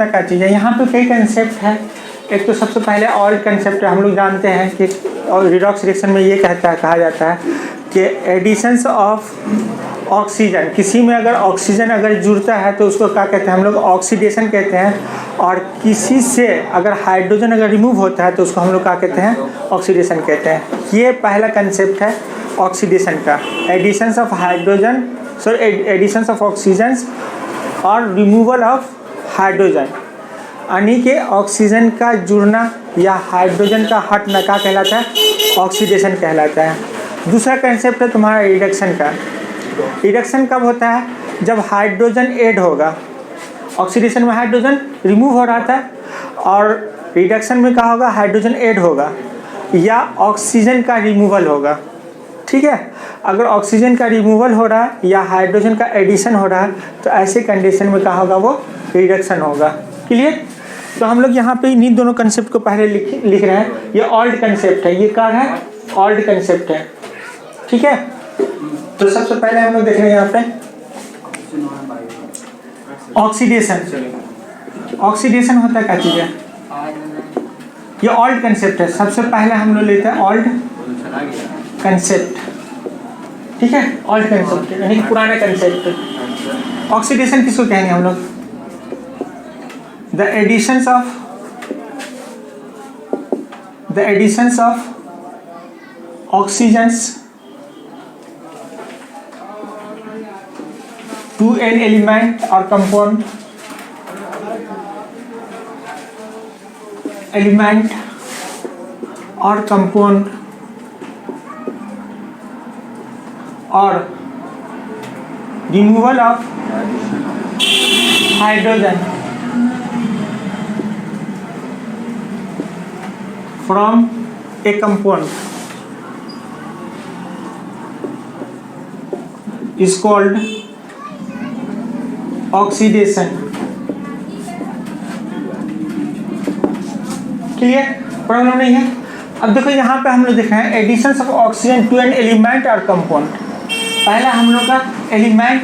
होता क्या चीज़ है, यहाँ पे कई कंसेप्ट है। एक तो सबसे पहले ऑल्ट कंसेप्ट है, हम लोग जानते हैं कि रिडॉक्स रिएक्शन में ये कहा जाता है कि एडिशंस ऑफ ऑक्सीजन, किसी में अगर ऑक्सीजन अगर जुड़ता है तो उसको क्या कहते हैं हम लोग, ऑक्सीडेशन कहते हैं। और किसी से अगर हाइड्रोजन अगर रिमूव होता है तो उसको हम लोग क्या कहते हैं, ऑक्सीडेशन कहते हैं। ये पहला कंसेप्ट है ऑक्सीडेशन का, additions of hydrogen, additions of oxygen और रिमूवल ऑफ हाइड्रोजन, यानी कि ऑक्सीजन का जुड़ना या हाइड्रोजन का हटना क्या कहलाता है, ऑक्सीडेशन कहलाता है। दूसरा कंसेप्ट है तुम्हारा रिडक्शन का। रिडक्शन कब होता है, जब हाइड्रोजन ऐड होगा, ऑक्सीडेशन में हाइड्रोजन रिमूव हो रहा था और रिडक्शन में क्या होगा, हाइड्रोजन ऐड होगा या ऑक्सीजन का रिमूवल होगा। ठीक है, अगर ऑक्सीजन का रिमूवल हो रहा है या हाइड्रोजन का एडिशन हो रहा है तो ऐसे कंडीशन में क्या होगा, वो रिडक्शन होगा। क्लियर? तो हम लोग यहाँ पे इन्हीं दोनों कंसेप्ट को पहले लिख रहे हैं। ये ओल्ड कंसेप्ट है, ये क्या है, ओल्ड कंसेप्ट है। ठीक है, तो सबसे पहले हम लोग देख रहे हैं यहाँ पे ऑक्सीडेशन। ऑक्सीडेशन होता क्या चीज़ है, ये ओल्ड कंसेप्ट है। सबसे पहले हम लोग लेते हैं ओल्ड कंसेप्ट। ठीक है, ओल्ड कंसेप्ट यानी कि पुराना कंसेप्ट। ऑक्सीडेशन किसको कहेंगे हम लोग, the additions of oxygens to an element or compound, or removal of hydrogen from a compound is called oxidation. Clear, problem नहीं है। अब देखो यहाँ पे हम लोग देख रहे हैं additions of oxygen to an element और कंपाउंड। पहला हम लोग का एलिमेंट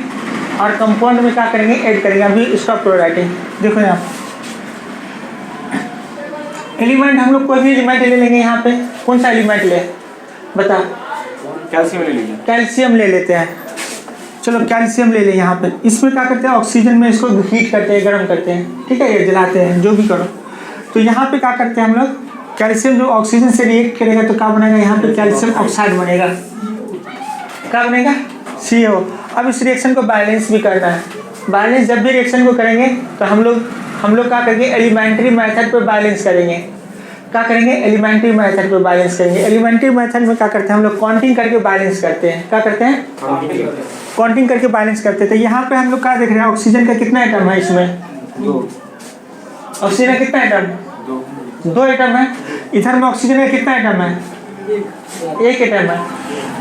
और कंपाउंड में क्या करेंगे, ऐड करेंगे। अभी स्टॉप राइटिंग। देखो यहाँ एलिमेंट हम लोग कोई भी एलिमेंट ले लेंगे। यहाँ पे कौन सा एलिमेंट ले, बता, कैल्शियम ले लीजिए। कैल्शियम ले लेते हैं। चलो कैल्शियम ले लें। यहाँ पे इसमें क्या करते हैं, ऑक्सीजन में इसको हीट करते हैं, गर्म करते हैं। ठीक है, ये जलाते हैं, जो भी करो। तो यहाँ पे क्या करते हैं हम लोग, कैल्शियम जो ऑक्सीजन से रिएक्ट करेगा तो क्या बनेगा, यहाँ पे कैल्शियम ऑक्साइड बनेगा। क्या बनेगा, CO। अब इस रिएक्शन को बैलेंस भी करना है। बैलेंस जब भी रिएक्शन को करेंगे तो हम लोग क्या करेंगे, एलिमेंट्री मेथड पे बैलेंस करेंगे। क्या करेंगे, एलिमेंट्री मेथड पे बैलेंस करेंगे। एलिमेंट्री मेथड में क्या करते हैं हम लोग, काउंटिंग करके बैलेंस करते हैं। क्या करते हैं, काउंटिंग करके बैलेंस करते हैं। तो यहाँ पे हम लोग क्या देख रहे हैं, ऑक्सीजन का कितना एटम है इसमें, 2। ऑक्सीजन का कितना एटम, 2 एटम है। इधर में ऑक्सीजन का कितना एटम है, 1 एटम है।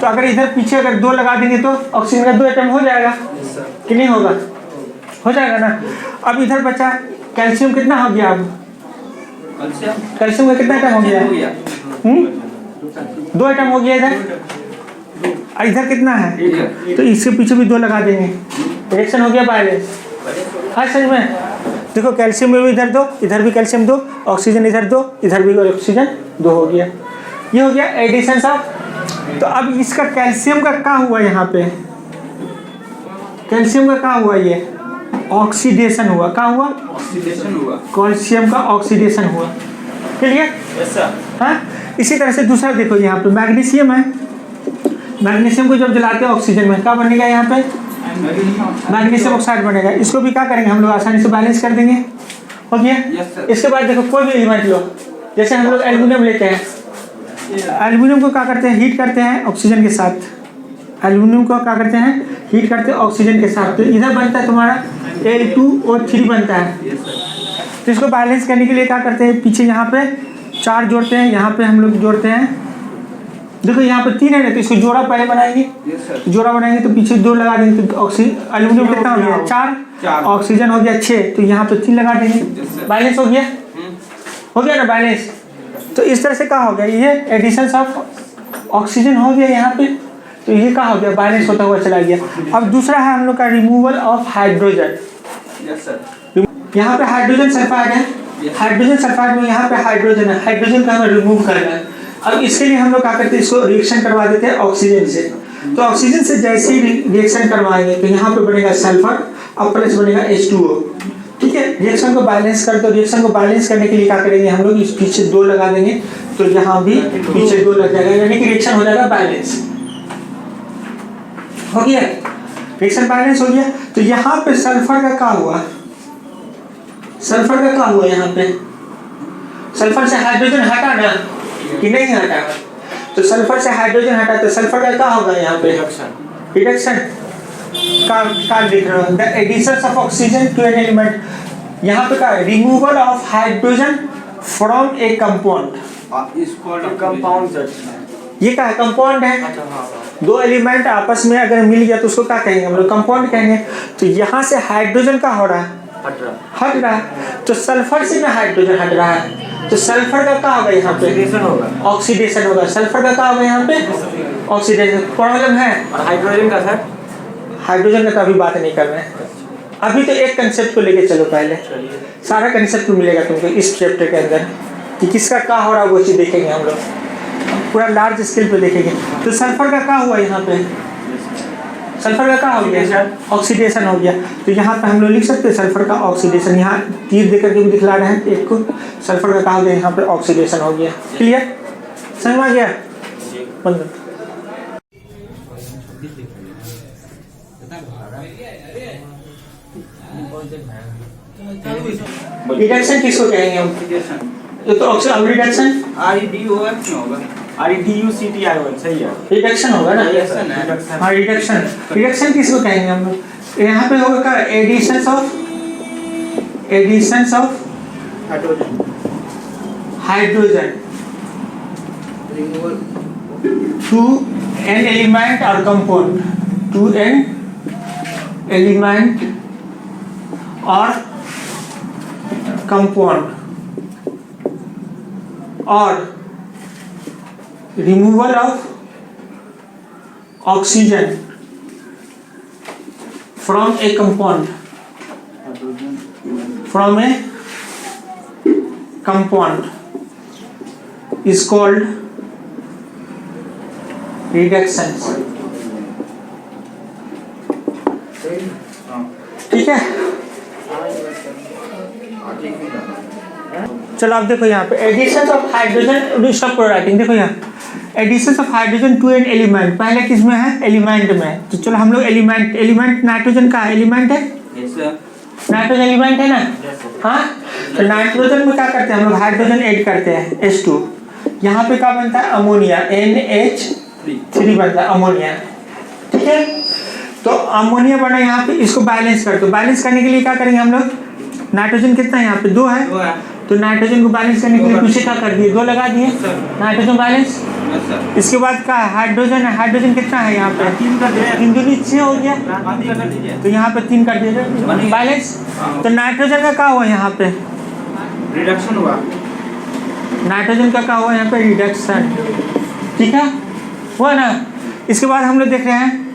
तो अगर इधर पीछे अगर 2 लगा देंगे तो ऑक्सीजन का 2 एटम हो जाएगा कि नहीं होगा, हो जाएगा ना। अब इधर बचा कैल्शियम, कितना हो गया, अब कैल्शियम का कितना एटम हो गया, 2 एटम हो गया इधर। इधर कितना है, तो इसके पीछे भी 2 लगा देंगे, रिएक्शन हो गया बैलेंस। हाँ समझ में, देखो कैल्शियम में भी इधर 2, इधर भी कैल्शियम 2, ऑक्सीजन इधर 2, इधर भी ऑक्सीजन 2 हो गया। ये हो गया एडिशन ऑफ। तो अब इसका कैल्शियम का क्या हुआ, यहाँ पे कैल्शियम का क्या हुआ, ये ऑक्सीडेशन हुआ। क्या हुआ, ऑक्सीडेशन हुआ, कैल्शियम का ऑक्सीडेशन हुआ। Clear, yes sir. हाँ, इसी तरह से दूसरा देखो, यहाँ पे मैग्नीशियम है। मैग्नीशियम को जब जलाते हैं ऑक्सीजन में क्या बनेगा, यहाँ पे मैग्नीशियम ऑक्साइड बनेगा। इसको भी क्या करेंगे हम लोग, आसानी से बैलेंस कर देंगे। हो गया। इसके बाद देखो कोई भी एलिमेंट लो, जैसे हम लोग एल्यूमिनियम लेते हैं। एल्यूमिनियम को क्या करते हैं, हीट करते हैं ऑक्सीजन के साथ। एल्यूमिनियम को क्या करते हैं, हीट करते हैं ऑक्सीजन के साथ। तो इधर बनता है तुम्हारा Al2O3 बनता है। तो इसको बैलेंस करने के लिए क्या करते हैं, पीछे यहाँ पे 4 जोड़ते हैं, यहाँ पे हम लोग जोड़ते हैं। देखो यहाँ पे 3 है ना, तो इसको जोड़ा पहले बनाएंगे। जोड़ा बनाएंगे तो पीछे 2 लगा देंगे तो एल्यूमिनियम कितना हो गया, 4, ऑक्सीजन हो गया 6, तो यहाँ पे 3 लगा देंगे, बैलेंस हो गया ना बैलेंस। तो इस तरह से क्या हो गया, ये एडिशन ऑफ ऑक्सीजन हो गया यहाँ पे। तो ये क्या हो गया, बैलेंस होता हुआ चला गया। अब दूसरा है हम लोग का रिमूवल ऑफ हाइड्रोजन। यहाँ पे हाइड्रोजन सल्फाइड है, हाइड्रोजन सल्फाइड में यहाँ पे हाइड्रोजन है, हाइड्रोजन का हमें रिमूव करना है। अब इसके लिए हम लोग क्या करते हैं, इसको रिएक्शन करवा देते हैं ऑक्सीजन से। तो ऑक्सीजन से जैसे ही रिएक्शन करवाएंगे तो यहाँ पे बनेगा सल्फर और प्लस बनेगा H2O। ठीक है, रिएक्शन को बैलेंस कर दो। रिएक्शन को बैलेंस करने के लिए क्या करेंगे हम लोग, इस पीछे 2 लगा देंगे तो यहाँ भी पीछे 2 लग जाएगा, यानी कि रिएक्शन हो जाएगा बैलेंस। हो गया, रिएक्शन बैलेंस हो गया। तो यहाँ पे सल्फर का क्या हुआ, सल्फर का क्या हुआ, यहाँ पे सल्फर से हाइड्रोजन हटा ना कि नहीं हटा, तो सल्फर से हाइड्रोजन हटा तो सल्फर का क्या होगा यहाँ पे, रिडक्शन का लिख रहे हो, the addition of oxygen to an element. यहाँ पे क्या है, removal of hydrogen from a compound. इसको कंपाउंड, ये क्या है, कंपाउंड है। 2 एलिमेंट आपस में अगर मिल गया तो उसको क्या कहेंगे हम लोग, कंपाउंड कहेंगे। तो यहाँ से हाइड्रोजन का हो रहा है, हट रहा है, तो सल्फर से ना हाइड्रोजन हट रहा है, तो सल्फर का क्या होगा यहाँ पे, ऑक्सीडेशन होगा। सल्फर का क्या होगा यहाँ पे, ऑक्सीडेशन। प्रॉब्लम है। और हाइड्रोजन का सर, हाइड्रोजन का तो अभी बात नहीं कर रहे हैं, अभी तो एक कंसेप्ट को लेके चलो, पहले सारा कंसेप्ट मिलेगा तुमको इस चैप्टर के अंदर कि किसका क्या हो रहा है, वो चीज़ देखेंगे हम लोग, पूरा लार्ज स्केल पे देखेंगे। तो सल्फर का क्या हुआ यहाँ पे, सल्फर का क्या हो गया, ऑक्सीडेशन हो गया। तो यहाँ पे हम लोग लिख सकते हैं सल्फर का ऑक्सीडेशन, यहाँ तीर देकर के भी दिखला रहे हैं एक को, सल्फर का क्या हो गया, यहाँ पे ऑक्सीडेशन हो गया। क्लियर, समझ में आ गया। बंद। रिडक्शन किसको कहेंगे हम, ये तो ऑक्सीजन रिडक्शन REDUCT होगा, REDUCT सही है, रिडक्शन होगा ना। हाँ रिडक्शन, रिडक्शन किसको कहेंगे हम लोग, यहाँ पे होगा क्या, additions of hydrogen to an element और कंपाउंड, टू एन एलिमेंट और कंपाउंड, और removal of oxygen from a compound, from a compound is called reduction. ठीक है, चलो अब देखो यहाँ पे addition of hydrogen, stop writing. देखो यहाँ addition of hydrogen to an element, पहले किस में है, एलिमेंट में। तो चलो हम लोग एलिमेंट नाइट्रोजन का एलिमेंट है, नाइट्रोजन एलिमेंट है ना। हाँ, तो नाइट्रोजन में क्या करते हैं हम लोग, हाइड्रोजन ऐड करते हैं H2, यहाँ पे क्या बनता है, अमोनिया, NH3 बनता है अमोनिया। ठीक है, तो अमोनिया बना यहाँ पे, इसको बैलेंस कर दो। बैलेंस करने के लिए क्या करेंगे हम लोग, नाइट्रोजन कितना है यहाँ पे, 2 है, तो नाइट्रोजन को बैलेंस करने के लिए पीछे क्या कर दिए, 2 लगा दिए, नाइट्रोजन बैलेंस। इसके बाद क्या है, हाइड्रोजन है, हाइड्रोजन कितना है यहाँ पे, 3 दूनी 6 हो गया, तो यहाँ पे 3 कर दिए बैलेंस। तो नाइट्रोजन का क्या हुआ यहाँ पे, रिडक्शन हुआ, नाइट्रोजन का क्या हुआ यहाँ पे, रिडक्शन। ठीक है, हुआ ना। इसके बाद हम लोग देख रहे हैं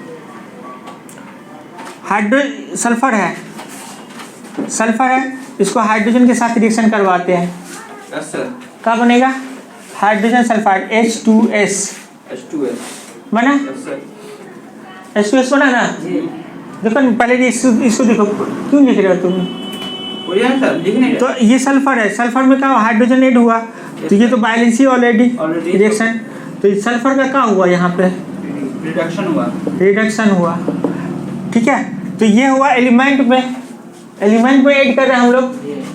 सल्फर है, सल्फर है, इसको हाइड्रोजन के साथ रिएक्शन करवाते हैं। यस सर, क्या बनेगा, हाइड्रोजन सल्फाइड H2S बना, H2S बना ना। देखो पहले इसको देखो, क्यों लिख रहे हो तुम, तो ये सल्फर है, सल्फर में क्या हाइड्रोजन ऐड हुआ, तो ये तो बैलेंस ही ऑलरेडी रिएक्शन। तो सल्फर का क्या हुआ यहाँ पे, रिडक्शन हुआ। ठीक है, तो ये हुआ एलिमेंट में ऐड कर रहे हैं हम लोग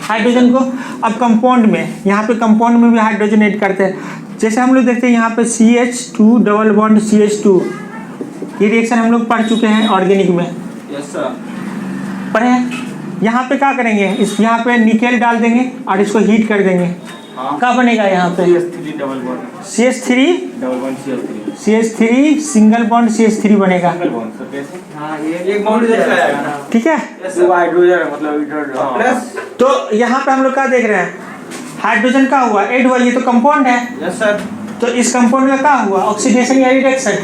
हाइड्रोजन को। अब कंपाउंड में, यहाँ पे कंपाउंड में भी हाइड्रोजन ऐड करते हैं। जैसे हम लोग देखते हैं यहाँ पे CH2 डबल बॉन्ड CH2, ये रिएक्शन हम लोग पढ़ चुके हैं ऑर्गेनिक में। यस सर, पढ़े हैं। यहाँ पे क्या करेंगे, इस यहाँ पे निकेल डाल देंगे और इसको हीट कर देंगे। क्या बनेगा यहाँ पे, CH3 सिंगल बॉन्ड CH3 बनेगा। ठीक है, तो यहाँ पे हम लोग क्या देख रहे हैं, हाइड्रोजन का हुआ ऐड हुआ, ये तो कंपाउंड है। यस सर, तो इस कंपाउंड का क्या हुआ, ऑक्सीडेशन या रिडक्शन,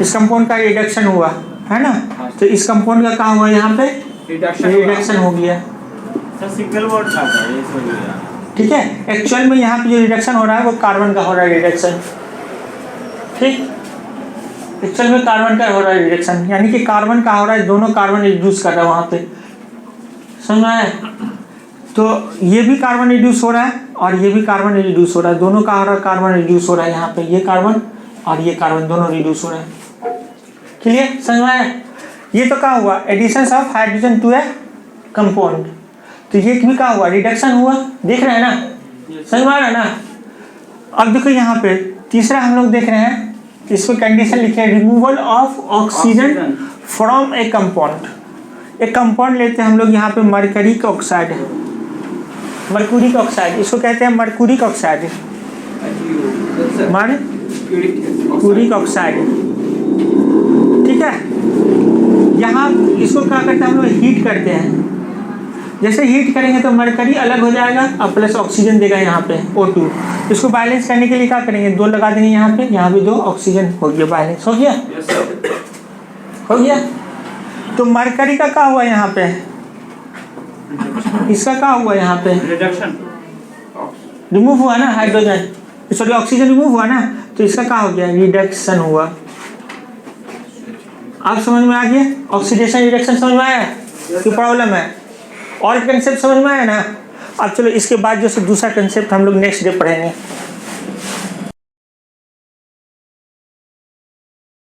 इस कंपाउंड का रिडक्शन हुआ है ना। तो इस कंपाउंड का क्या हुआ यहाँ पे, रिडक्शन हो गया। सर सिंगल वर्ड था ये सॉरी यार। ठीक है, एक्चुअल में यहाँ पे जो रिडक्शन हो रहा है वो कार्बन का हो रहा है रिडक्शन। ठीक, एक्चुअल में कार्बन का हो रहा है रिडक्शन, यानी कि कार्बन का हो रहा है, दोनों कार्बन रिड्यूस कर रहा है वहाँ पे, समझ में आया? तो ये भी कार्बन रिड्यूस हो रहा है और ये भी कार्बन रिड्यूस हो रहा है, दोनों का हो रहा है कार्बन रिड्यूस हो रहा है। यहाँ पे ये कार्बन और ये कार्बन दोनों रिड्यूस हो रहे हैं। क्लियर, समझ में आया? ये तो क्या हुआ, addition of hydrogen to a compound. तो ये भी क्या हुआ, रिडक्शन हुआ, देख रहे हैं ना, समझ में आ रहा है ना? अब देखो यहाँ पे तीसरा हम लोग देख रहे हैं, इसको कंडीशन लिखे हैं, removal of oxygen from a compound. एक कंपाउंड लेते हैं हम लोग यहाँ पे मरकरिक ऑक्साइड, मरकुरिक ऑक्साइड, इसको कहते हैं मरकुरिक ऑक्साइड, मरकुरिक ऑक्साइड। ठीक है, यहाँ इसको क्या करते हैं हम लोग, हीट करते हैं। जैसे हीट करेंगे तो मरकरी अलग हो जाएगा और प्लस ऑक्सीजन देगा यहाँ पे O2। इसको बैलेंस करने के लिए क्या करेंगे, 2 लगा देंगे यहाँ पे, यहाँ भी 2 ऑक्सीजन हो गया, बैलेंस हो गया। हो गया। तो मरकरी का क्या हुआ यहाँ पे, इसका क्या हुआ यहाँ पे, रिडक्शन, रिमूव हुआ ना हाइड्रोजन, सॉरी ऑक्सीजन रिमूव हुआ ना, तो इसका क्या हो गया, रिडक्शन हुआ। आप समझ में आ गया, ऑक्सीडेशन रिडक्शन समझ में आया कि प्रॉब्लम है, और कंसेप्ट समझ में आया ना? अब चलो इसके बाद जो दूसरा कंसेप्ट हम लोग नेक्स्ट डे पढ़ेंगे।